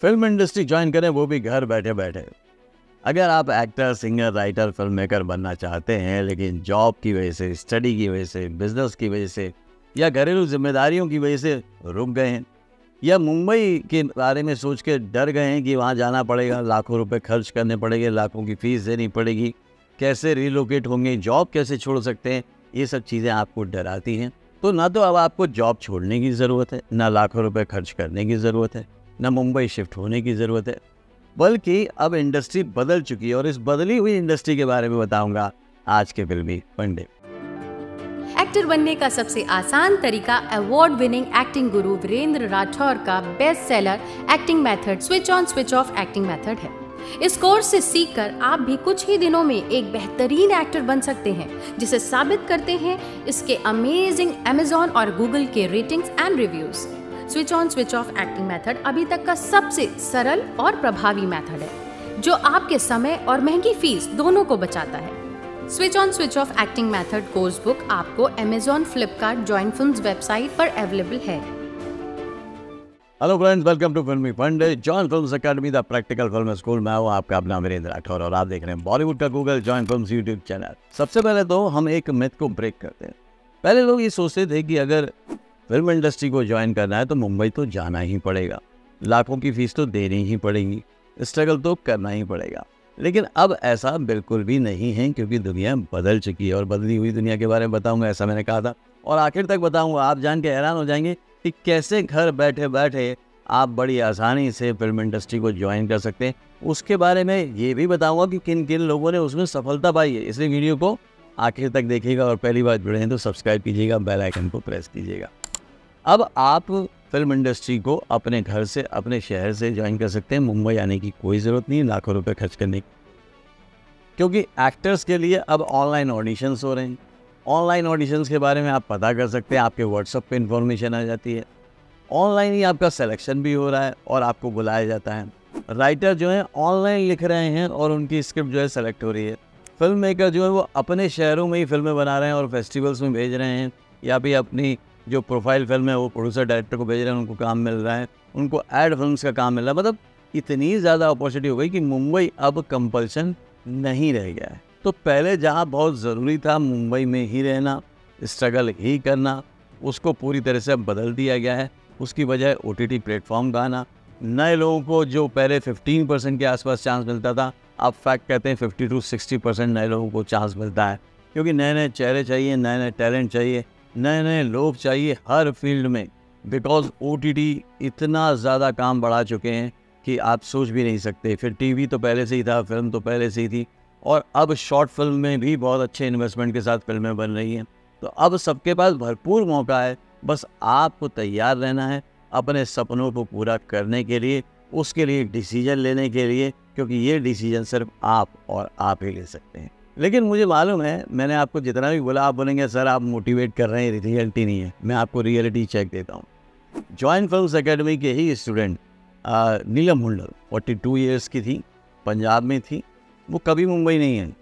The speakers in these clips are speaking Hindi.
फिल्म इंडस्ट्री ज्वाइन करें, वो भी घर बैठे बैठे। अगर आप actor, singer, writer, film maker बनना चाहते हैं लेकिन जॉब की वजह से, स्टडी की वजह से, बिजनेस की वजह से या घरेलू जिम्मेदारियों की वजह से रुक गए हैं, या मुंबई के बारे में सोच के डर गए हैं कि वहाँ जाना पड़ेगा, लाखों रुपए खर्च करने पड़ेंगे, लाखों की फीस देनी पड़ेगी, कैसे रिलोकेट होंगे, जॉब कैसे छोड़ सकते हैं, ये सब चीज़ें आपको डराती हैं, तो ना तो अब आपको जॉब छोड़ने की ज़रूरत है, ना लाखों रुपए खर्च करने की ज़रूरत है, ना मुंबई शिफ्ट होने की ज़रूरत है, बल्कि अब इंडस्ट्री बदल चुकी है। और इस बदली हुई इंडस्ट्री के बारे में बताऊंगा आज के फिल्मी फंडे। एक्टर बनने का सबसे आसान तरीका अवार्ड विनिंग एक्टिंग गुरु वीरेंद्र राठौर का best seller acting method switch on switch off acting method है। इस कोर्स से सीखकर आप भी कुछ ही दिनों में एक बेहतरीन एक्टर बन सकते हैं, जिसे साबित करते हैं इसके अमेजिंग अमेज़न और गूगल के ratings and reviews. Switch on switch off acting method अभी तक का सबसे सरल और प्रभावी मेथड है, जो आपके समय और महंगी फीस दोनों को बचाता है। Switch on switch off acting method course book आपको Amazon, Flipkart, Join Films website पर अवेलेबल है। हेलो फ्रेंड्स, वेलकम टू फिल्मी फंडे, Join films academy, the practical film school. मैं हूँ आपका अपना वीरेंद्र राठौर और आप देख रहे हैं बॉलीवुड का Google, join films YouTube channel. सबसे पहले तो हम एक मिथ को ब्रेक करते हैं। पहले लोग ये सोचते थे कि अगर फिल्म इंडस्ट्री को ज्वाइन करना है तो मुंबई तो जाना ही पड़ेगा, लाखों की फीस तो देनी ही पड़ेगी, स्ट्रगल तो करना ही पड़ेगा। लेकिन अब ऐसा बिल्कुल भी नहीं है, क्योंकि दुनिया बदल चुकी है और बदली हुई दुनिया के बारे में बताऊंगा, ऐसा मैंने कहा था। और आखिर तक बताऊंगा, आप जान के हैरान हो जाएंगे कि कैसे घर बैठे बैठे आप बड़ी आसानी से फिल्म इंडस्ट्री को ज्वाइन कर सकते हैं। उसके बारे में ये भी बताऊंगा कि किन किन लोगों ने उसमें सफलता पाई है। इसलिए वीडियो को आखिर तक देखिएगा और पहली बार जुड़े हैं तो सब्सक्राइब कीजिएगा, बेल आइकन को प्रेस कीजिएगा। अब आप फिल्म इंडस्ट्री को अपने घर से, अपने शहर से ज्वाइन कर सकते हैं। मुंबई आने की कोई ज़रूरत नहीं, लाखों रुपए खर्च करने की, क्योंकि एक्टर्स के लिए अब ऑनलाइन ऑडिशंस हो रहे हैं। ऑनलाइन ऑडिशंस के बारे में आप पता कर सकते हैं, आपके व्हाट्सएप पे इन्फॉर्मेशन आ जाती है। ऑनलाइन ही आपका सिलेक्शन भी हो रहा है और आपको बुलाया जाता है। राइटर जो है ऑनलाइन लिख रहे हैं और उनकी स्क्रिप्ट जो है सेलेक्ट हो रही है। फिल्म मेकर जो है वो अपने शहरों में ही फिल्में बना रहे हैं और फेस्टिवल्स में भेज रहे हैं, या भी अपनी जो प्रोफाइल फिल्म है वो प्रोड्यूसर डायरेक्टर को भेज रहे हैं, उनको काम मिल रहा है, उनको एड फिल्म्स का काम मिल रहा है। मतलब इतनी ज़्यादा अपॉर्चुनिटी हो गई कि मुंबई अब कंपल्सन नहीं रह गया है। तो पहले जहाँ बहुत ज़रूरी था मुंबई में ही रहना, स्ट्रगल ही करना, उसको पूरी तरह से बदल दिया गया है। उसकी वजह OTT प्लेटफॉर्म का आना। नए लोगों को जो पहले 15% के आसपास चांस मिलता था, अब फैक्ट कहते हैं 50 to 60% नए लोगों को चांस मिलता है, क्योंकि नए नए चेहरे चाहिए, नए नए टैलेंट चाहिए, नए नए लोग चाहिए हर फील्ड में। बिकॉज OTT इतना ज़्यादा काम बढ़ा चुके हैं कि आप सोच भी नहीं सकते। फिर टीवी तो पहले से ही था, फिल्म तो पहले से ही थी, और अब शॉर्ट फिल्म में भी बहुत अच्छे इन्वेस्टमेंट के साथ फिल्में बन रही हैं। तो अब सबके पास भरपूर मौका है, बस आपको तैयार रहना है अपने सपनों को पूरा करने के लिए, उसके लिए डिसीजन लेने के लिए, क्योंकि ये डिसीजन सिर्फ आप और आप ही ले सकते हैं। लेकिन मुझे मालूम है, मैंने आपको जितना भी बोला आप बोलेंगे सर आप मोटिवेट कर रहे हैं, रियलिटी नहीं है। मैं आपको रियलिटी चेक देता हूँ। जॉइन फिल्म्स एकेडमी के ही स्टूडेंट नीलम हुंडल 42 ईयर्स की थी, पंजाब में थी, वो कभी मुंबई नहीं है।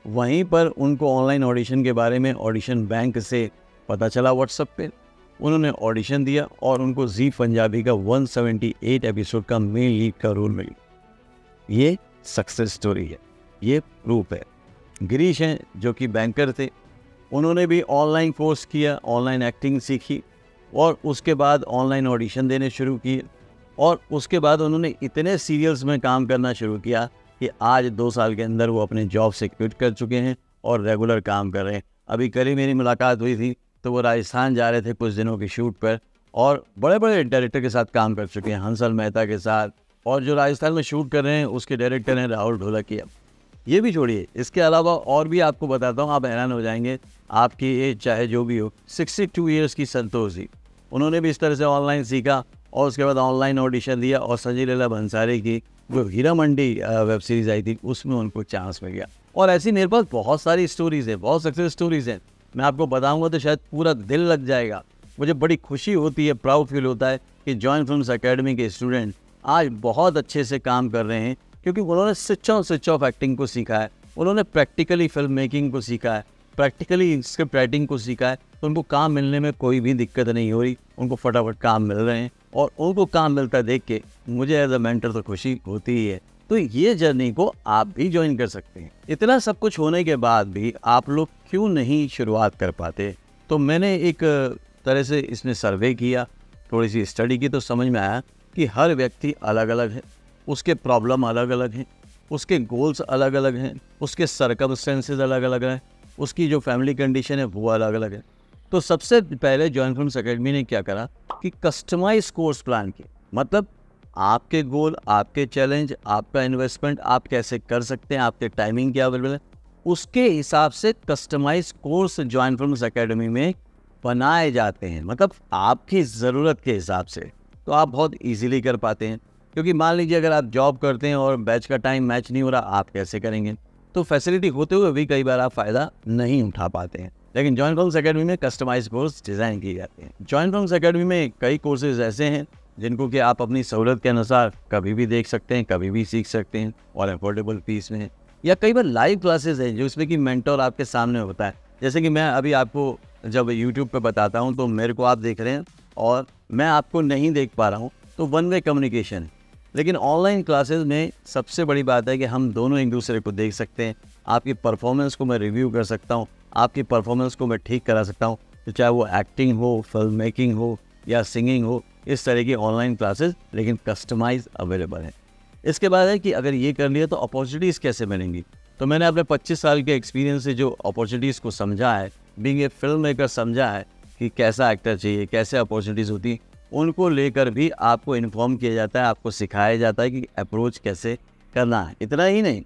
वहीं पर उनको ऑनलाइन ऑडिशन के बारे में ऑडिशन बैंक से पता चला व्हाट्सएप पे। उन्होंने ऑडिशन दिया और उनको जी पंजाबी का 178 एपिसोड का मेन लीड का रोल मिला। ये सक्सेस स्टोरी है, ये प्रूफ है। गिरीश हैं जो कि बैंकर थे, उन्होंने भी ऑनलाइन कोर्स किया, ऑनलाइन एक्टिंग सीखी और उसके बाद ऑनलाइन ऑडिशन देने शुरू किए, और उसके बाद उन्होंने इतने सीरियल्स में काम करना शुरू किया कि आज 2 साल के अंदर वो अपने जॉब से क्विट कर चुके हैं और रेगुलर काम कर रहे हैं। अभी कल ही मेरी मुलाकात हुई थी, तो वो राजस्थान जा रहे थे कुछ दिनों की शूट पर, और बड़े बड़े डायरेक्टर के साथ काम कर चुके हैं, हंसल मेहता के साथ, और जो राजस्थान में शूट कर रहे हैं उसके डायरेक्टर हैं राहुल ढोलकिया। ये भी छोड़िए, इसके अलावा और भी आपको बताता हूँ, आप हैरान हो जाएंगे। आपकी एज चाहे जो भी हो, 62 ईयर्स की संतोष जी, उन्होंने भी इस तरह से ऑनलाइन सीखा और उसके बाद ऑनलाइन ऑडिशन दिया, और संजय लीला भंसाली की जो हीरा मंडी वेब सीरीज़ आई थी उसमें उनको चांस मिल गया। और ऐसी मेरे पास बहुत सारी स्टोरीज़ हैं, बहुत सक्सेस स्टोरीज़ हैं। मैं आपको बताऊंगा तो शायद पूरा दिल लग जाएगा। मुझे बड़ी खुशी होती है, प्राउड फील होता है कि जॉइन फिल्म्स एकेडमी के स्टूडेंट आज बहुत अच्छे से काम कर रहे हैं, क्योंकि उन्होंने स्विच ऑफ एक्टिंग को सीखा है, उन्होंने प्रैक्टिकली फिल्म मेकिंग को सीखा है, प्रैक्टिकली स्क्रिप्ट राइटिंग को सीखा है। तो उनको काम मिलने में कोई भी दिक्कत नहीं हो रही, उनको फटाफट काम मिल रहे हैं और उनको काम मिलता देख के मुझे एज अ मेंटर तो खुशी होती ही है। तो ये जर्नी को आप भी ज्वाइन कर सकते हैं। इतना सब कुछ होने के बाद भी आप लोग क्यों नहीं शुरुआत कर पाते? तो मैंने एक तरह से इसमें सर्वे किया, थोड़ी सी स्टडी की, तो समझ में आया कि हर व्यक्ति अलग अलग है, उसके प्रॉब्लम अलग अलग हैं, उसके गोल्स अलग अलग हैं, उसके सर्कमस्टेंसेस अलग अलग हैं, उसकी जो फैमिली कंडीशन है वो अलग अलग है। तो सबसे पहले जॉइन फिल्म्स एकेडमी ने क्या करा कि कस्टमाइज कोर्स प्लान किया। मतलब आपके गोल, आपके चैलेंज, आपका इन्वेस्टमेंट आप कैसे कर सकते हैं, आपके टाइमिंग क्या अवेलेबल है, उसके हिसाब से customise course join films academy में बनाए जाते हैं। मतलब आपकी ज़रूरत के हिसाब से, तो आप बहुत इजीली कर पाते हैं। क्योंकि मान लीजिए अगर आप जॉब करते हैं और बैच का टाइम मैच नहीं हो रहा, आप कैसे करेंगे? तो फैसिलिटी होते हुए भी कई बार आप फ़ायदा नहीं उठा पाते हैं। लेकिन जॉइन फिल्म्स एकेडमी में कस्टमाइज कोर्स डिज़ाइन किए जाते हैं। जॉइन फिल्म्स एकेडमी में कई कोर्सेज ऐसे हैं जिनको कि आप अपनी सहूलत के अनुसार कभी भी देख सकते हैं, कभी भी सीख सकते हैं और अफोर्डेबल फीस में है। या कई बार लाइव क्लासेस हैं जिसमें कि मेंटर आपके सामने होता है। जैसे कि मैं अभी आपको जब यूट्यूब पे बताता हूँ तो मेरे को आप देख रहे हैं और मैं आपको नहीं देख पा रहा हूँ, तो वन वे कम्युनिकेशन है। लेकिन ऑनलाइन क्लासेस में सबसे बड़ी बात है कि हम दोनों एक दूसरे को देख सकते हैं। आपकी परफॉर्मेंस को मैं रिव्यू कर सकता हूँ, आपकी परफॉर्मेंस को मैं ठीक करा सकता हूँ, तो चाहे वो एक्टिंग हो, फिल्म मेकिंग हो या सिंगिंग हो, इस तरह की ऑनलाइन क्लासेस लेकिन कस्टमाइज अवेलेबल है। इसके बाद है कि अगर ये कर लिया तो अपॉर्चुनिटीज़ कैसे मिलेंगी। तो मैंने अपने 25 साल के एक्सपीरियंस से जो अपॉर्चुनिटीज़ को समझा है, बीइंग ए फिल्म मेकर समझा है कि कैसा एक्टर चाहिए, कैसे अपॉर्चुनिटीज़ होती हैं, उनको लेकर भी आपको इन्फॉर्म किया जाता है, आपको सिखाया जाता है कि अप्रोच कैसे करना है। इतना ही नहीं,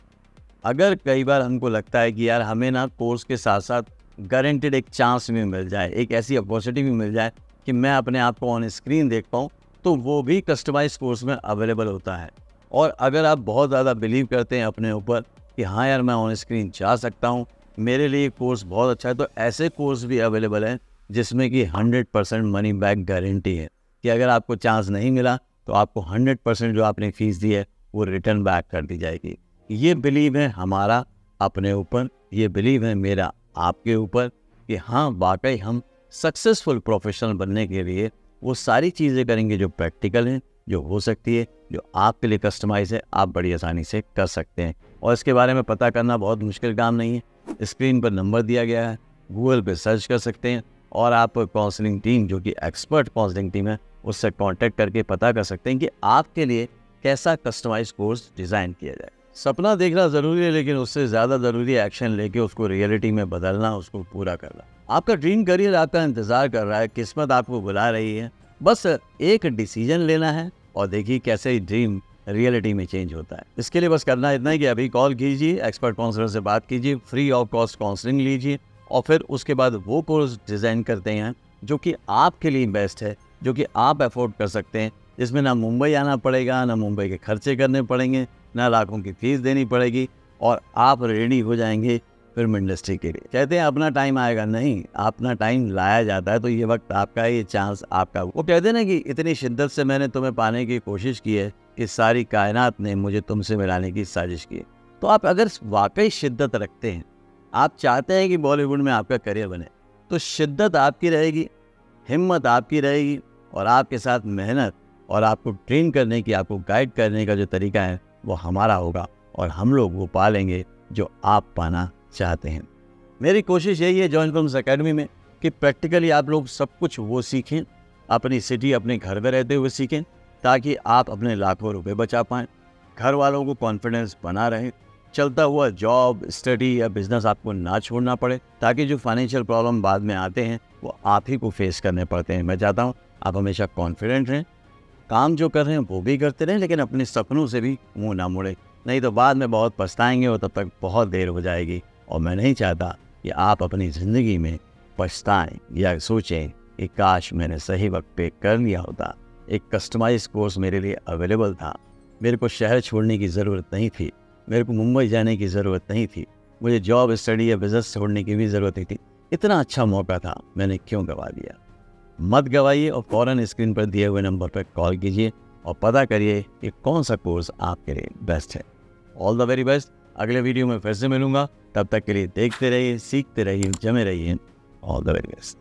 अगर कई बार हमको लगता है कि यार हमें ना कोर्स के साथ साथ गारंटेड एक चांस भी मिल जाए, एक ऐसी अपॉर्चुनिटी भी मिल जाए कि मैं अपने आप को ऑन स्क्रीन देख पाऊँ, तो वो भी कस्टमाइज कोर्स में अवेलेबल होता है। और अगर आप बहुत ज़्यादा बिलीव करते हैं अपने ऊपर कि हाँ यार मैं ऑन स्क्रीन जा सकता हूँ, मेरे लिए कोर्स बहुत अच्छा है, तो ऐसे कोर्स भी अवेलेबल हैं जिसमें कि 100% मनी बैक गारंटी है कि अगर आपको चांस नहीं मिला तो आपको 100% जो आपने फीस दी है वो रिटर्न बैक कर दी जाएगी। ये बिलीव है हमारा अपने ऊपर, ये बिलीव है मेरा आपके ऊपर कि हाँ वाकई हम सक्सेसफुल प्रोफेशनल बनने के लिए वो सारी चीज़ें करेंगे जो प्रैक्टिकल हैं, जो हो सकती है, जो आपके लिए कस्टमाइज है, आप बड़ी आसानी से कर सकते हैं। और इसके बारे में पता करना बहुत मुश्किल काम नहीं है। स्क्रीन पर नंबर दिया गया है, गूगल पे सर्च कर सकते हैं और आप काउंसलिंग टीम, जो कि एक्सपर्ट काउंसलिंग टीम है, उससे कांटेक्ट करके पता कर सकते हैं कि आपके लिए कैसा कस्टमाइज कोर्स डिज़ाइन किया जाए। सपना देखना ज़रूरी है, लेकिन उससे ज़्यादा ज़रूरी है एक्शन लेके उसको रियलिटी में बदलना, उसको पूरा करना। आपका ड्रीम करियर आपका इंतज़ार कर रहा है, किस्मत आपको बुला रही है, बस एक डिसीजन लेना है और देखिए कैसे ड्रीम रियलिटी में चेंज होता है। इसके लिए बस करना इतना ही कि अभी कॉल कीजिए, एक्सपर्ट काउंसलर से बात कीजिए, फ्री ऑफ कॉस्ट काउंसलिंग लीजिए और फिर उसके बाद वो कोर्स डिज़ाइन करते हैं जो कि आपके लिए बेस्ट है, जो कि आप अफोर्ड कर सकते हैं, जिसमें ना मुंबई आना पड़ेगा, ना मुंबई के खर्चे करने पड़ेंगे, ना लाखों की फीस देनी पड़ेगी और आप रेडी हो जाएंगे फिल्म इंडस्ट्री के लिए। कहते हैं अपना टाइम आएगा, नहीं, अपना टाइम लाया जाता है। तो ये वक्त आपका है, ये चांस आपका। वो कहते हैं ना कि इतनी शिद्दत से मैंने तुम्हें पाने की कोशिश की है कि सारी कायनात ने मुझे तुमसे मिलाने की साजिश की है। तो आप अगर वाकई शिद्दत रखते हैं, आप चाहते हैं कि बॉलीवुड में आपका करियर बने, तो शिद्दत आपकी रहेगी, हिम्मत आपकी रहेगी और आपके साथ मेहनत और आपको ट्रेन करने की, आपको गाइड करने का जो तरीका है वो हमारा होगा और हम लोग वो पा लेंगे जो आप पाना चाहते हैं। मेरी कोशिश यही है जॉइन फिल्म्स एकेडमी में कि प्रैक्टिकली आप लोग सब कुछ वो सीखें, अपनी सिटी, अपने घर में रहते हुए सीखें, ताकि आप अपने लाखों रुपए बचा पाएँ, घर वालों को कॉन्फिडेंस बना रहे, चलता हुआ जॉब, स्टडी या बिजनेस आपको ना छोड़ना पड़े, ताकि जो फाइनेंशियल प्रॉब्लम बाद में आते हैं वो आप ही को फेस करने पड़ते हैं। मैं चाहता हूँ आप हमेशा कॉन्फिडेंट रहें, काम जो कर रहे हैं वो भी करते रहें, लेकिन अपने सपनों से भी मुंह ना मोड़ें, नहीं तो बाद में बहुत पछताएंगे और तब तक बहुत देर हो जाएगी। और मैं नहीं चाहता कि आप अपनी ज़िंदगी में पछताएं या सोचें कि काश मैंने सही वक्त पे कर लिया होता। एक कस्टमाइज कोर्स मेरे लिए अवेलेबल था, मेरे को शहर छोड़ने की ज़रूरत नहीं थी, मेरे को मुंबई जाने की ज़रूरत नहीं थी, मुझे जॉब, स्टडी या बिजनेस छोड़ने की भी ज़रूरत नहीं थी। इतना अच्छा मौका था, मैंने क्यों गंवा दिया? मत गवाइए और फ़ौरन स्क्रीन पर दिए हुए नंबर पर कॉल कीजिए और पता करिए कि कौन सा कोर्स आपके लिए बेस्ट है। All the very best. अगले वीडियो में फिर से मिलूंगा, तब तक के लिए देखते रहिए, सीखते रहिए, जमे रहिए। All the very best.